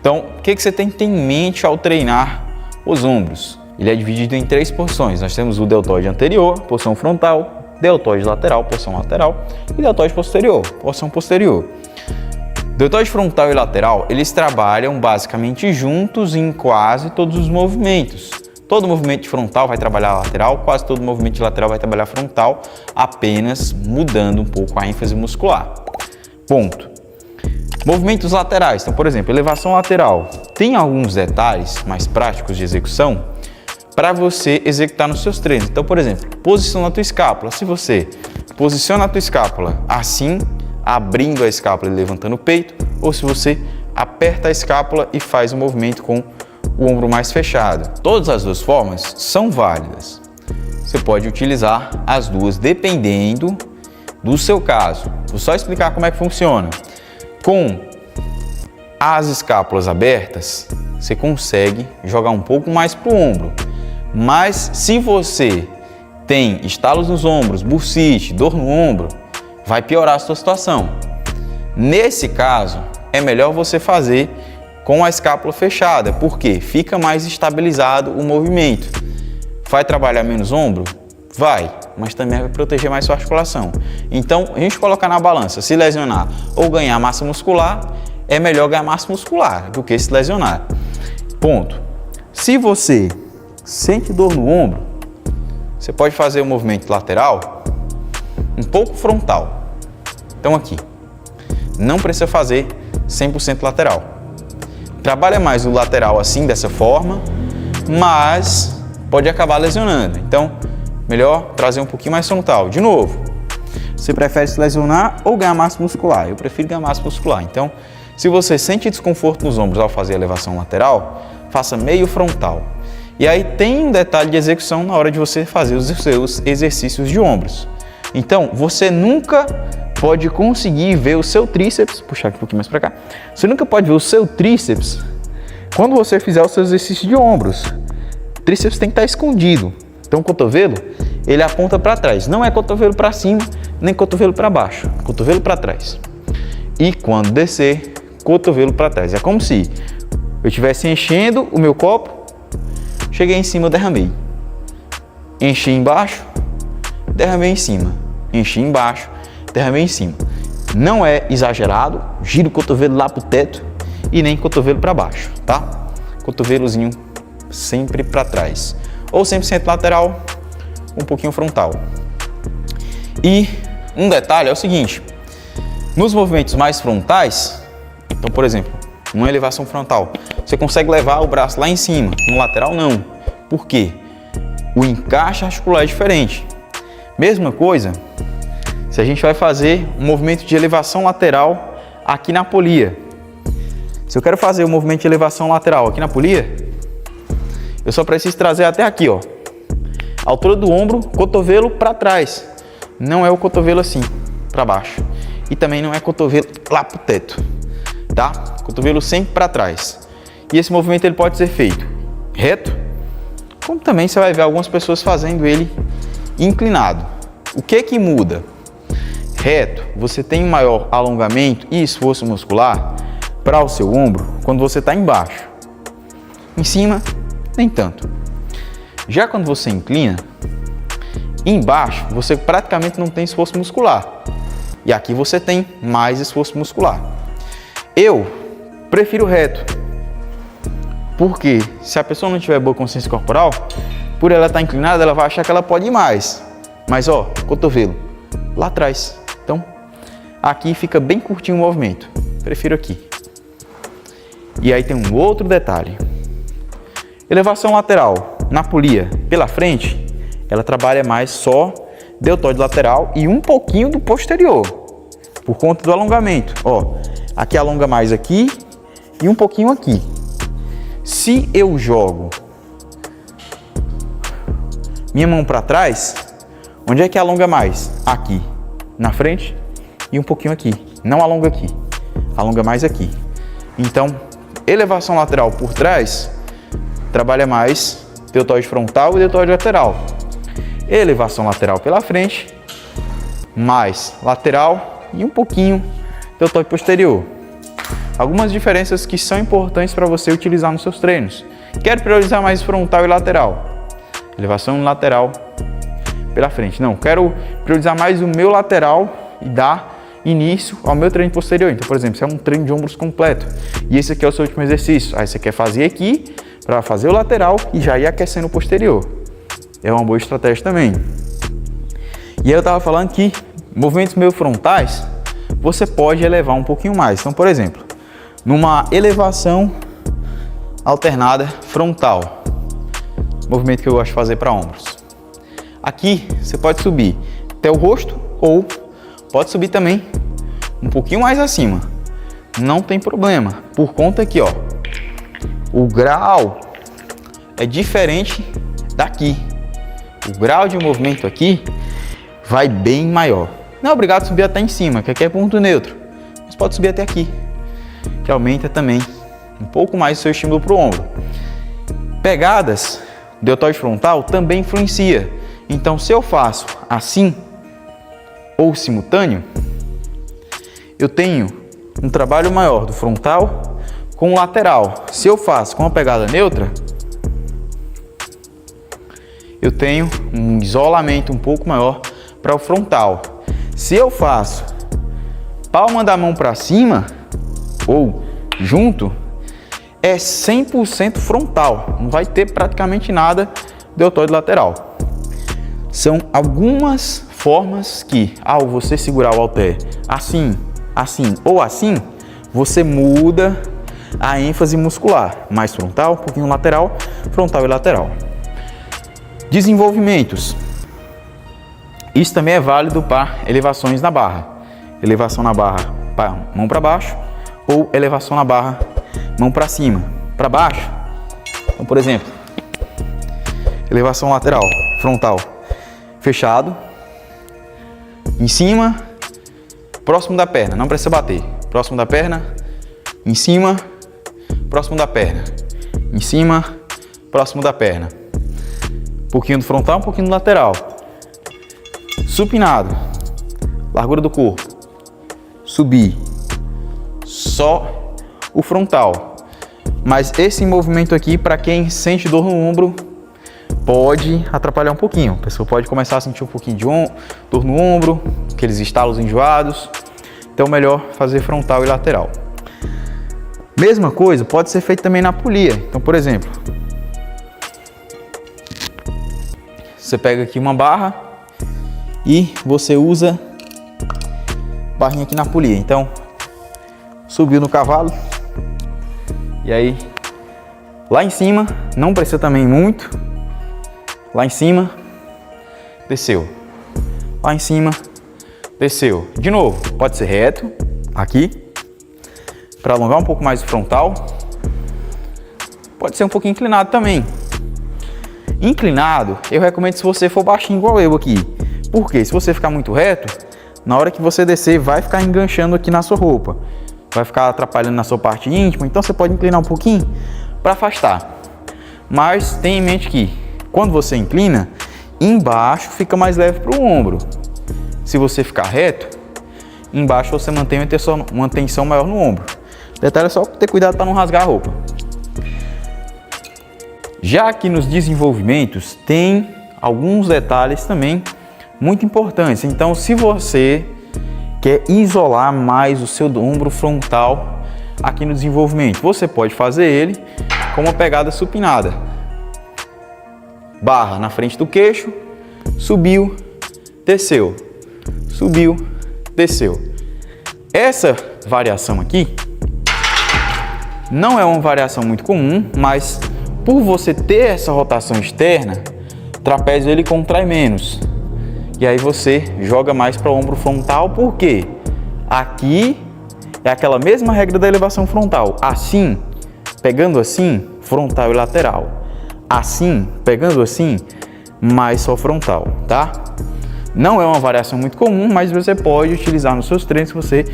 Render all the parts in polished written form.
Então, o que você tem que ter em mente ao treinar os ombros? Ele é dividido em 3 porções. Nós temos o deltoide anterior, porção frontal, deltoide lateral, porção lateral, e deltoide posterior, porção posterior. Deltoide frontal e lateral, eles trabalham basicamente juntos em quase todos os movimentos. Todo movimento de frontal vai trabalhar lateral, quase todo movimento de lateral vai trabalhar frontal, apenas mudando um pouco a ênfase muscular. Ponto. Movimentos laterais, então, por exemplo, elevação lateral, tem alguns detalhes mais práticos de execução para você executar nos seus treinos. Então, por exemplo, posiciona a tua escápula. Se você posiciona a tua escápula assim, abrindo a escápula e levantando o peito, ou se você aperta a escápula e faz o movimento com o ombro mais fechado. Todas as duas formas são válidas. Você pode utilizar as duas dependendo do seu caso. Vou só explicar como é que funciona. Com as escápulas abertas, você consegue jogar um pouco mais para o ombro. Mas se você tem estalos nos ombros, bursite, dor no ombro, vai piorar a sua situação. Nesse caso, é melhor você fazer com a escápula fechada, porque fica mais estabilizado o movimento. Vai trabalhar menos ombro? Vai, mas também vai proteger mais sua articulação. Então, a gente colocar na balança, se lesionar ou ganhar massa muscular, é melhor ganhar massa muscular do que se lesionar. Ponto. Se você sente dor no ombro, você pode fazer o movimento lateral um pouco frontal. Então aqui, não precisa fazer 100% lateral. Trabalha mais o lateral assim, dessa forma, mas pode acabar lesionando. Então, melhor trazer um pouquinho mais frontal. De novo, você prefere se lesionar ou ganhar massa muscular? Eu prefiro ganhar massa muscular. Então, se você sente desconforto nos ombros ao fazer a elevação lateral, faça meio frontal. E aí tem um detalhe de execução na hora de você fazer os seus exercícios de ombros. Então, você nunca pode conseguir ver o seu tríceps, puxar aqui um pouquinho mais para cá, você nunca pode ver o seu tríceps quando você fizer o seu exercício de ombros. O tríceps tem que estar escondido. Então, o cotovelo, ele aponta para trás. Não é cotovelo para cima, nem cotovelo para baixo. Cotovelo para trás. E quando descer, cotovelo para trás. É como se eu estivesse enchendo o meu copo, cheguei em cima, eu derramei. Enchi embaixo, derramei em cima. Enchi embaixo, derramei em cima. Não é exagerado, gira o cotovelo lá pro teto e nem cotovelo para baixo, tá? Cotovelozinho sempre para trás. Ou 100% lateral, um pouquinho frontal. E um detalhe é o seguinte, nos movimentos mais frontais, então, por exemplo, uma elevação frontal, você consegue levar o braço lá em cima, no lateral não. Por quê? O encaixe articular é diferente. Mesma coisa, se a gente vai fazer um movimento de elevação lateral aqui na polia. Se eu quero fazer um movimento de elevação lateral aqui na polia, eu só preciso trazer até aqui, ó. Altura do ombro, cotovelo para trás. Não é o cotovelo assim, para baixo. E também não é cotovelo lá pro teto, tá? Cotovelo sempre para trás. E esse movimento ele pode ser feito reto, como também você vai ver algumas pessoas fazendo ele inclinado. O que que muda? Reto, você tem um maior alongamento e esforço muscular para o seu ombro quando você está embaixo. Em cima, nem tanto. Já quando você inclina, embaixo você praticamente não tem esforço muscular. E aqui você tem mais esforço muscular. Eu prefiro reto. Porque se a pessoa não tiver boa consciência corporal, por ela estar inclinada, ela vai achar que ela pode ir mais. Mas ó, cotovelo lá atrás. Então, aqui fica bem curtinho o movimento. Prefiro aqui. E aí tem um outro detalhe. Elevação lateral na polia pela frente, ela trabalha mais só deltoide lateral e um pouquinho do posterior, por conta do alongamento. Ó, aqui alonga mais aqui e um pouquinho aqui. Se eu jogo minha mão para trás, onde é que alonga mais? Aqui, na frente e um pouquinho aqui. Não alonga aqui, alonga mais aqui. Então, elevação lateral por trás trabalha mais deltoide frontal e deltoide lateral. Elevação lateral pela frente, mais lateral e um pouquinho deltoide posterior. algumas diferenças que são importantes para você utilizar nos seus treinos. Quero priorizar mais frontal e lateral. Elevação lateral pela frente. Não, quero priorizar mais o meu lateral e dar início ao meu treino posterior. Então, por exemplo, se é um treino de ombros completo e esse aqui é o seu último exercício, aí você quer fazer aqui para fazer o lateral e já ir aquecendo o posterior. É uma boa estratégia também. E aí eu estava falando que movimentos meio frontais você pode elevar um pouquinho mais. Então, por exemplo, numa elevação alternada frontal, movimento que eu gosto de fazer para ombros. Aqui você pode subir até o rosto ou pode subir também um pouquinho mais acima. Não tem problema, por conta aqui, ó, o grau é diferente daqui. O grau de movimento aqui vai bem maior. Não é obrigado a subir até em cima, que aqui é ponto neutro. Mas pode subir até aqui, que aumenta também um pouco mais o seu estímulo para o ombro. Pegadas, deltoide frontal também influencia. Então, se eu faço assim ou simultâneo, eu tenho um trabalho maior do frontal com o lateral. Se eu faço com a pegada neutra, eu tenho um isolamento um pouco maior para o frontal. Se eu faço palma da mão para cima ou junto, é 100% frontal, não vai ter praticamente nada deltoide lateral. São algumas formas que, ao você segurar o halter assim, assim ou assim, você muda a ênfase muscular, mais frontal, um pouquinho lateral, frontal e lateral. Desenvolvimentos. Isso também é válido para elevações na barra. Elevação na barra, mão para baixo, ou elevação na barra, mão para cima, para baixo. Então, por exemplo, elevação lateral, frontal, fechado, em cima, próximo da perna, não precisa bater. Próximo da perna, em cima, próximo da perna, em cima, próximo da perna. Um pouquinho do frontal, um pouquinho do lateral. Supinado, largura do corpo, subir, só o frontal. Mas esse movimento aqui, para quem sente dor no ombro, pode atrapalhar um pouquinho. A pessoa pode começar a sentir um pouquinho de dor no ombro, aqueles estalos enjoados. Então, melhor fazer frontal e lateral. Mesma coisa pode ser feito também na polia. Então, por exemplo, você pega aqui uma barra e você usa barrinha aqui na polia. Então, subiu no cavalo e aí lá em cima, não precisa também muito, lá em cima, desceu, lá em cima, desceu. De novo, pode ser reto, aqui, para alongar um pouco mais o frontal, pode ser um pouquinho inclinado também. Inclinado, eu recomendo se você for baixinho igual eu aqui, porque se você ficar muito reto, na hora que você descer, vai ficar enganchando aqui na sua roupa, vai ficar atrapalhando na sua parte íntima, então você pode inclinar um pouquinho para afastar. Mas tenha em mente que quando você inclina, embaixo fica mais leve para o ombro. Se você ficar reto, embaixo você mantém uma tensão maior no ombro. O detalhe é só ter cuidado para não rasgar a roupa. Já aqui nos desenvolvimentos tem alguns detalhes também muito importantes. Então, se você quer isolar mais o seu ombro frontal aqui no desenvolvimento, você pode fazer ele com uma pegada supinada. Barra na frente do queixo, subiu, desceu, subiu, desceu. Essa variação aqui não é uma variação muito comum, mas por você ter essa rotação externa, o trapézio ele contrai menos. E aí você joga mais para o ombro frontal, porque aqui é aquela mesma regra da elevação frontal. Assim, pegando assim, frontal e lateral. Assim, pegando assim, mais só frontal, tá? Não é uma variação muito comum, mas você pode utilizar nos seus treinos se você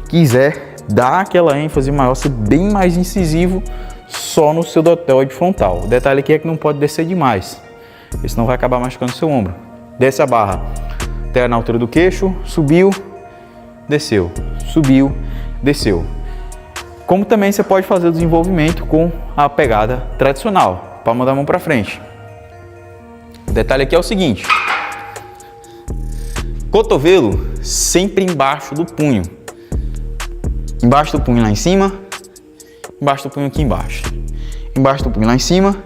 quiser dar aquela ênfase maior, ser bem mais incisivo só no seu deltoide frontal. O detalhe aqui é que não pode descer demais, porque senão vai acabar machucando o seu ombro. Desce a barra até na altura do queixo, subiu, desceu, subiu, desceu. Como também você pode fazer o desenvolvimento com a pegada tradicional, palma da mão para frente. O detalhe aqui é o seguinte: cotovelo sempre embaixo do punho. Embaixo do punho lá em cima, embaixo do punho aqui embaixo. Embaixo do punho lá em cima,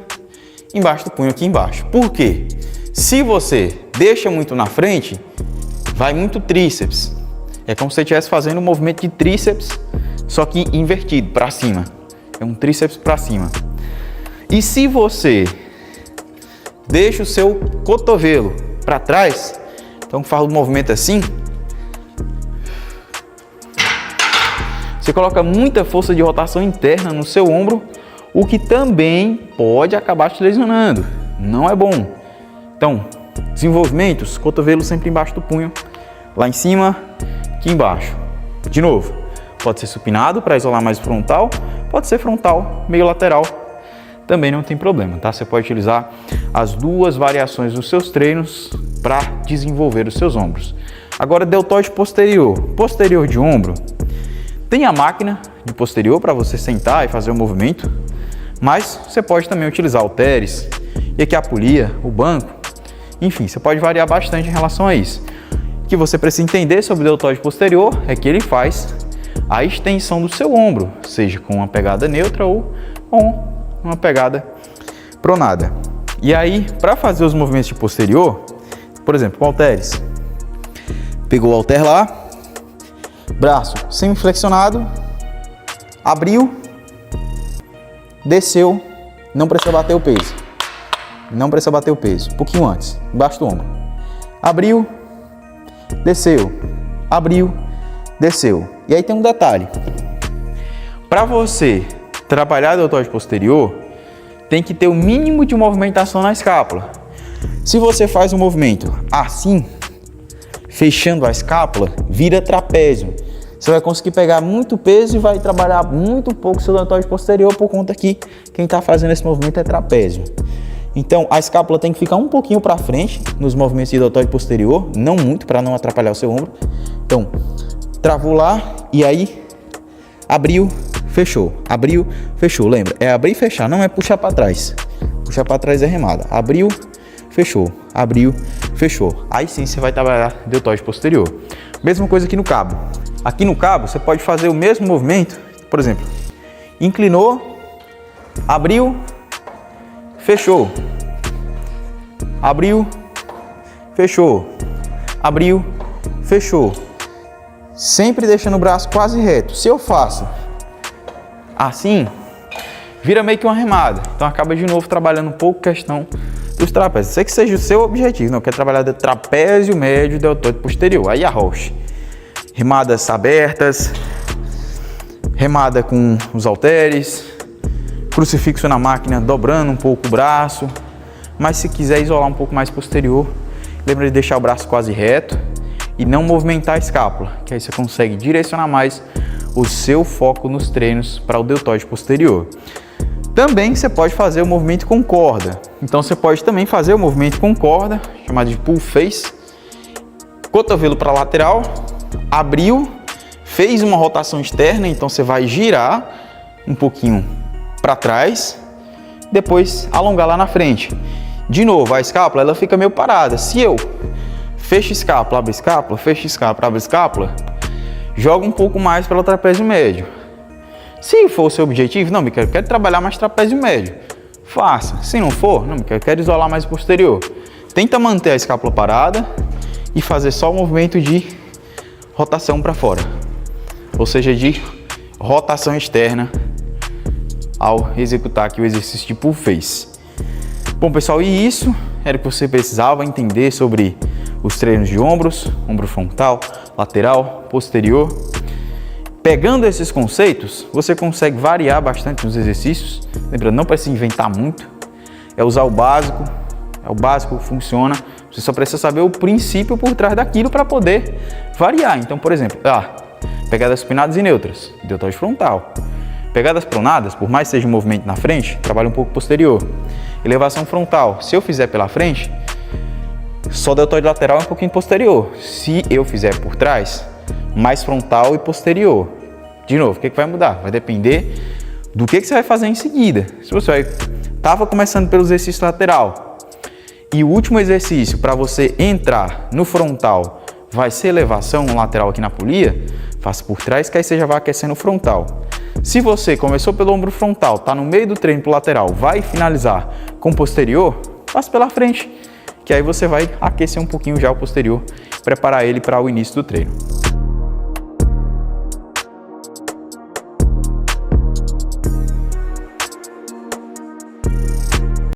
embaixo do punho aqui embaixo. Por quê? Se você deixa muito na frente, vai muito tríceps. É como se você estivesse fazendo um movimento de tríceps, só que invertido, para cima. É um tríceps para cima. E se você deixa o seu cotovelo para trás, então faz um movimento assim, você coloca muita força de rotação interna no seu ombro, o que também pode acabar te lesionando. Não é bom. Então, desenvolvimentos, cotovelo sempre embaixo do punho, lá em cima, aqui embaixo. De novo, pode ser supinado para isolar mais o frontal, pode ser frontal, meio lateral, também não tem problema, tá? Você pode utilizar as duas variações dos seus treinos para desenvolver os seus ombros. Agora, deltoide posterior. Posterior de ombro, tem a máquina de posterior para você sentar e fazer o movimento, mas você pode também utilizar halteres, e aqui a polia, o banco, enfim, você pode variar bastante em relação a isso. O que você precisa entender sobre o deltoide posterior é que ele faz a extensão do seu ombro, seja com uma pegada neutra ou com uma pegada pronada. E aí, para fazer os movimentos de posterior, por exemplo, halteres, pegou o halter lá, braço semiflexionado, abriu, desceu, não precisa bater o peso. Não precisa bater o peso, um pouquinho antes, embaixo do ombro. Abriu, desceu, abriu, desceu. E aí tem um detalhe. Para você trabalhar deltoide posterior, tem que ter o mínimo de movimentação na escápula. Se você faz um movimento assim, fechando a escápula, vira trapézio. Você vai conseguir pegar muito peso e vai trabalhar muito pouco seu deltoide posterior, por conta que quem está fazendo esse movimento é trapézio. Então, a escápula tem que ficar um pouquinho para frente nos movimentos de deltoide posterior, não muito, para não atrapalhar o seu ombro. Então, travou lá e aí abriu, fechou. Abriu, fechou. Lembra? É abrir e fechar, não é puxar para trás. Puxar para trás é remada. Abriu, fechou. Abriu, fechou. Aí sim você vai trabalhar deltoide posterior. Mesma coisa aqui no cabo. Aqui no cabo você pode fazer o mesmo movimento, por exemplo, inclinou, abriu, fechou, abriu, fechou, abriu, fechou, sempre deixando o braço quase reto. Se eu faço assim, vira meio que uma remada, então acaba de novo trabalhando um pouco a questão dos trapézios. Sei que seja o seu objetivo, não quer trabalhar de trapézio médio e deltoide posterior, aí arroche. Remadas abertas, remada com os halteres, crucifixo na máquina dobrando um pouco o braço, mas se quiser isolar um pouco mais posterior, lembra de deixar o braço quase reto e não movimentar a escápula, que aí você consegue direcionar mais o seu foco nos treinos para o deltoide posterior. Também você pode fazer o movimento com corda, então você pode também fazer o movimento com corda, chamado de pull face, cotovelo para lateral, abriu, fez uma rotação externa, então você vai girar um pouquinho para trás, depois alongar lá na frente. De novo, a escápula ela fica meio parada. Se eu fecho escápula, abro escápula, fecho escápula, abro escápula, joga um pouco mais para o trapézio médio. Se for o seu objetivo, não, eu quero trabalhar mais trapézio médio, faça. Se não for, não, eu quero isolar mais o posterior. Tenta manter a escápula parada e fazer só o movimento de rotação para fora, ou seja, de rotação externa ao executar aqui o exercício de pull face. Bom, pessoal, e isso era o que você precisava entender sobre os treinos de ombros, ombro frontal, lateral, posterior. Pegando esses conceitos, você consegue variar bastante nos exercícios. Lembrando, não precisa inventar muito, é usar o básico que funciona. Você só precisa saber o princípio por trás daquilo para poder variar. Então, por exemplo, pegadas supinadas e neutras, deltoide frontal. Pegadas pronadas, por mais que seja um movimento na frente, trabalha um pouco posterior. Elevação frontal, se eu fizer pela frente, só deltoide lateral é um pouquinho posterior. Se eu fizer por trás, mais frontal e posterior. De novo, o que vai mudar? Vai depender do que você vai fazer em seguida. Se você estava começando pelo exercício lateral e o último exercício para você entrar no frontal vai ser elevação lateral aqui na polia, faça por trás que aí você já vai aquecendo o frontal. Se você começou pelo ombro frontal, está no meio do treino pro lateral, vai finalizar com o posterior, faça pela frente, que aí você vai aquecer um pouquinho já o posterior, preparar ele para o início do treino.